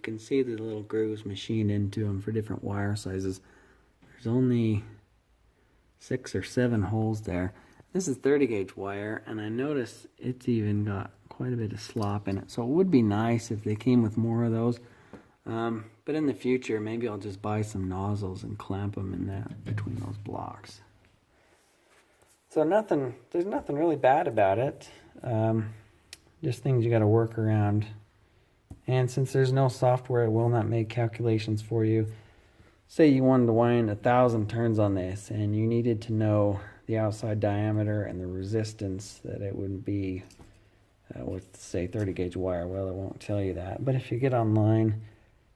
you can see the little grooves machined into them for different wire sizes. There's only 6 or 7 holes there. This is 30 gauge wire, and I notice it's even got quite a bit of slop in it. So it would be nice if they came with more of those. But in the future, maybe I'll just buy some nozzles and clamp them in that between those blocks. So there's nothing really bad about it. Just things you got to work around. And since there's no software, it will not make calculations for you. Say you wanted to wind 1,000 turns on this, and you needed to know the outside diameter and the resistance that it would be with, say, 30 gauge wire. Well, it won't tell you that. But if you get online,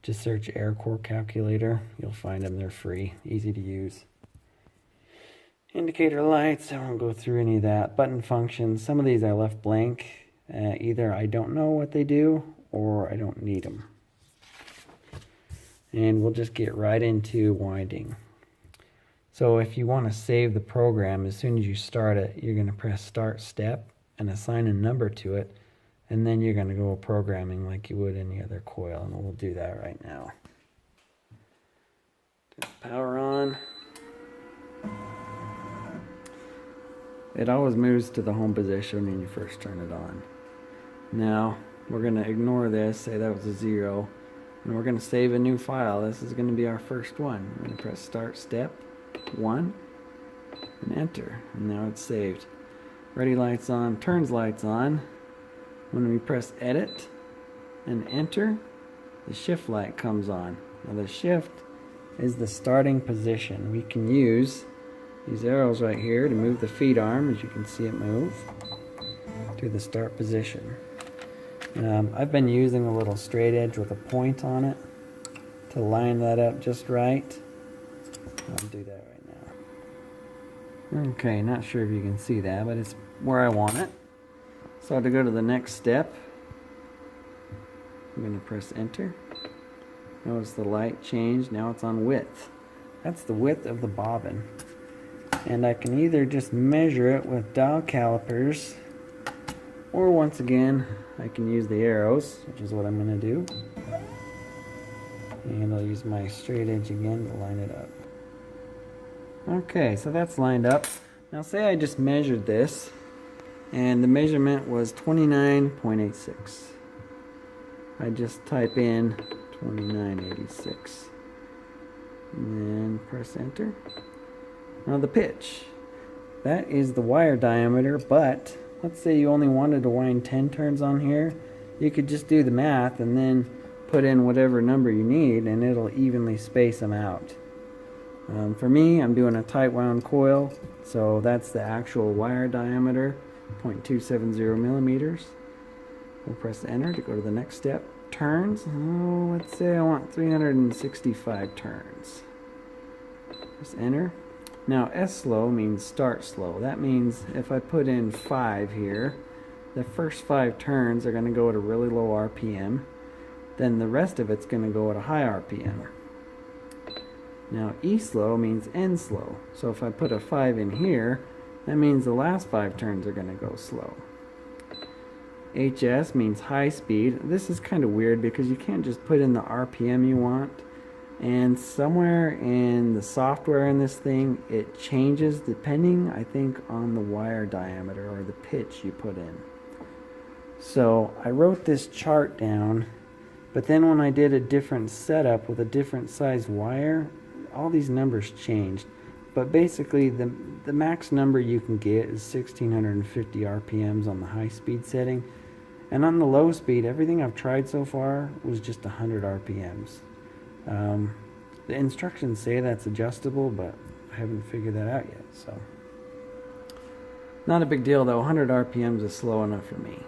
just search Air Core Calculator. You'll find them. They're free, easy to use. Indicator lights, I won't go through any of that. Button functions, some of these I left blank. Either I don't know what they do or I don't need them. And we'll just get right into winding. So if you want to save the program, as soon as you start it, you're going to press Start Step and assign a number to it. And then you're going to go programming like you would any other coil. And we'll do that right now. Turn the power on. It always moves to the home position when you first turn it on. Now, we're going to ignore this, say that was a 0, and we're going to save a new file. This is going to be our first one. We're going to press Start Step 1 and Enter, and now it's saved. Ready lights on, turns lights on. When we press Edit and Enter, the shift light comes on. Now the shift is the starting position. We can use these arrows right here to move the feed arm, as you can see it move, to the start position. I've been using a little straight edge with a point on it to line that up just right. I'll do that right now. Okay, not sure if you can see that, but it's where I want it. So to go to the next step, I'm going to press Enter. Notice the light changed. Now it's on width. That's the width of the bobbin. And I can either just measure it with dial calipers, or once again, I can use the arrows, which is what I'm going to do. And I'll use my straight edge again to line it up. Okay, so that's lined up. Now say I just measured this, and the measurement was 29.86. I just type in 29.86. And then press Enter. Now the pitch, that is the wire diameter, but let's say you only wanted to wind 10 turns on here. You could just do the math and then put in whatever number you need, and it'll evenly space them out. For me, I'm doing a tight wound coil, so that's the actual wire diameter, 0.270 millimeters. We'll press Enter to go to the next step. Turns, let's say I want 365 turns. Press Enter. Now S slow means start slow. That means if I put in 5 here, the first 5 turns are going to go at a really low RPM. Then the rest of it's going to go at a high RPM. Now E slow means end slow. So if I put a 5 in here, that means the last 5 turns are going to go slow. HS means high speed. This is kind of weird because you can't just put in the RPM you want. And somewhere in the software in this thing, it changes depending, I think, on the wire diameter or the pitch you put in. So I wrote this chart down, but then when I did a different setup with a different size wire, all these numbers changed. But basically, the max number you can get is 1650 RPMs on the high speed setting. And on the low speed, everything I've tried so far was just 100 RPMs. The instructions say that's adjustable, but I haven't figured that out yet, so not a big deal though. 100 RPMs is slow enough for me.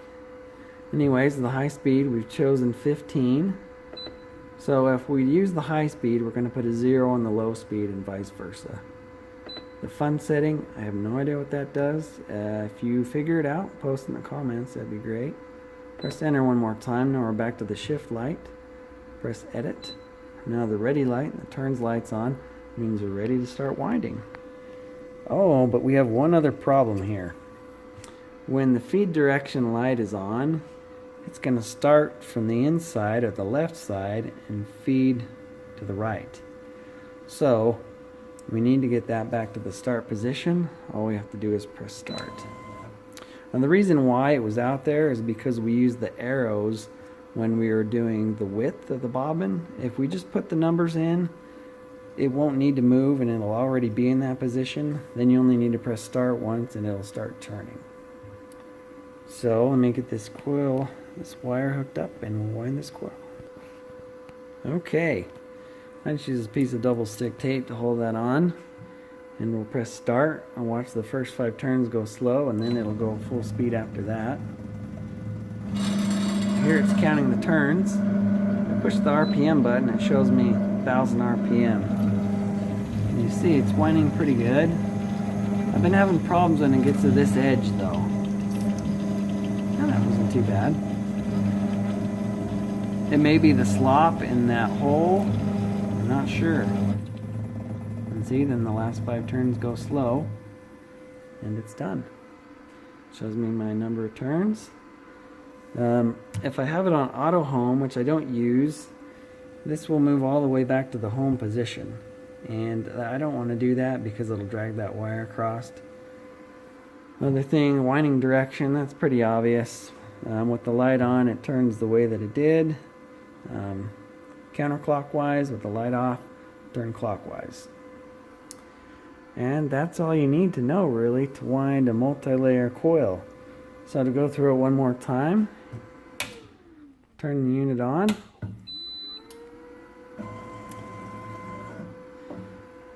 Anyways, the high speed, we've chosen 15. So if we use the high speed, we're going to put a 0 on the low speed and vice versa. The fun setting, I have no idea what that does. If you figure it out, post in the comments, that'd be great. Press Enter one more time. Now we're back to the shift light. Press Edit. Now the ready light, the turns light's on, means we're ready to start winding. Oh, but we have one other problem here. When the feed direction light is on, it's going to start from the inside or the left side and feed to the right. So we need to get that back to the start position. All we have to do is press start. And the reason why it was out there is because we used the arrows when we were doing the width of the bobbin. If we just put the numbers in, it won't need to move and it'll already be in that position. Then you only need to press start once and it'll start turning. So let me get this coil, this wire hooked up, and we'll wind this coil. Okay, I just use a piece of double stick tape to hold that on, and we'll press start and watch the first 5 turns go slow, and then it'll go full speed after that. Here it's counting the turns. I push the RPM button, it shows me 1000 RPM. And you see it's winding pretty good. I've been having problems when it gets to this edge though. And that wasn't too bad. It may be the slop in that hole, I'm not sure. And see, then the last 5 turns go slow, and it's done. Shows me my number of turns. If I have it on auto home, which I don't use, this will move all the way back to the home position. And I don't want to do that because it'll drag that wire across. Another thing, winding direction, that's pretty obvious. With the light on, it turns the way that it did. Counterclockwise. With the light off, turn clockwise. And that's all you need to know really to wind a multi-layer coil. So to go through it one more time, turn the unit on.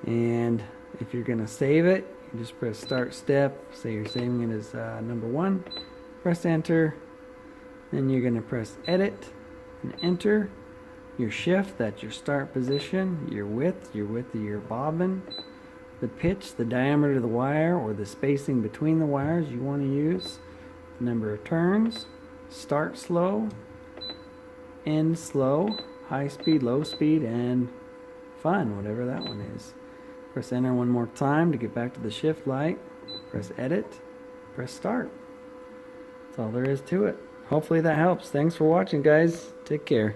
And if you're going to save it, you just press start step. Say you're saving it as number 1. Press enter. Then you're going to press edit and enter. Your shift, that's your start position. Your width of your bobbin. The pitch, the diameter of the wire, or the spacing between the wires you want to use. The number of turns. Start slow. End slow. High speed, low speed, and fun, whatever that one is. Press enter one more time to get back to the shift light. Press edit. Press start. That's all there is to it. Hopefully that helps. Thanks for watching, guys. Take care.